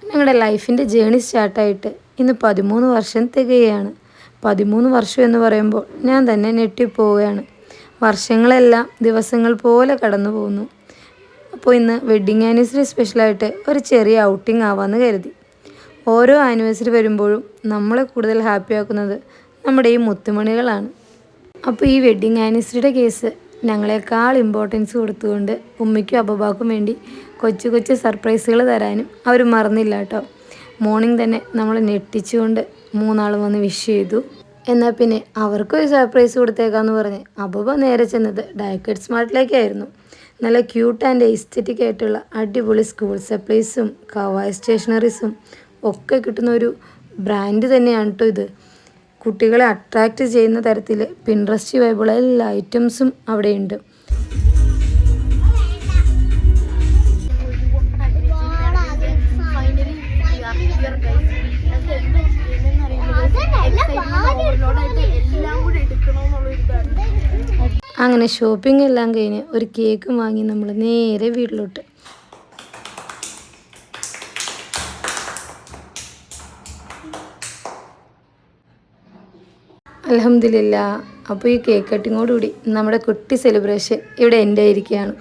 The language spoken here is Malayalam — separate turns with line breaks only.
ഞങ്ങളുടെ ലൈഫിൻ്റെ ജേണി സ്റ്റാർട്ടായിട്ട് ഇന്ന് 13 വർഷം തികയാണ്. 13 വർഷം എന്ന് പറയുമ്പോൾ ഞാൻ തന്നെ ഞെട്ടിപ്പോവുകയാണ്. വർഷങ്ങളെല്ലാം ദിവസങ്ങൾ പോലെ കടന്നു പോകുന്നു. അപ്പോൾ ഇന്ന് വെഡ്ഡിങ് ആനിവേഴ്സറി സ്പെഷ്യലായിട്ട് ഒരു ചെറിയ ഔട്ടിംഗ് ആവാമെന്ന് കരുതി. ഓരോ ആനിവേഴ്സറി വരുമ്പോഴും നമ്മളെ കൂടുതൽ ഹാപ്പി ആക്കുന്നത് നമ്മുടെ ഈ മുത്തുമണികളാണ്. അപ്പോൾ ഈ വെഡ്ഡിങ് ആനിവേഴ്സറിയുടെ കേസ് ഞങ്ങളെക്കാൾ ഇമ്പോർട്ടൻസ് കൊടുത്തുകൊണ്ട് ഉമ്മയ്ക്കും അബബാക്കും വേണ്ടി കൊച്ചു കൊച്ചു സർപ്രൈസുകൾ തരാനും അവർ മറന്നില്ല കേട്ടോ. മോർണിംഗ് തന്നെ നമ്മൾ ഞെട്ടിച്ചുകൊണ്ട് 3 വന്ന് വിഷ് ചെയ്തു. എന്നാൽ പിന്നെ അവർക്കൊരു സർപ്രൈസ് കൊടുത്തേക്കാന്ന് പറഞ്ഞ് അബബ നേരെ ചെന്നത് ഡയക്കറ്റ് സ്മാർട്ടിലേക്കായിരുന്നു. നല്ല ക്യൂട്ട് ആൻഡ് എസ്തെറ്റിക് ആയിട്ടുള്ള അടിപൊളി സ്കൂൾ സപ്ലൈസും കവായ് സ്റ്റേഷനറീസും ഒക്കെ കിട്ടുന്ന ഒരു ബ്രാൻഡ് തന്നെയാണ് കേട്ടോ ഇത്. കുട്ടികളെ അട്രാക്റ്റ് ചെയ്യുന്ന തരത്തിൽ പിൻട്രസ്റ്റ് വൈബിളുള്ള എല്ലാ ഐറ്റംസും അവിടെയുണ്ട്. അങ്ങനെ ഷോപ്പിംഗ് എല്ലാം കഴിഞ്ഞ് ഒരു കേക്കും വാങ്ങി നമ്മൾ നേരെ വീട്ടിലോട്ട്. അൽഹംദുലില്ലാ. അപ്പോൾ ഈ കേക്ക് കട്ടിങ്ങോടുകൂടി നമ്മുടെ കുട്ടി സെലിബ്രേഷൻ ഇവിടെ എൻ്റെ ആയിരിക്കുകയാണ്.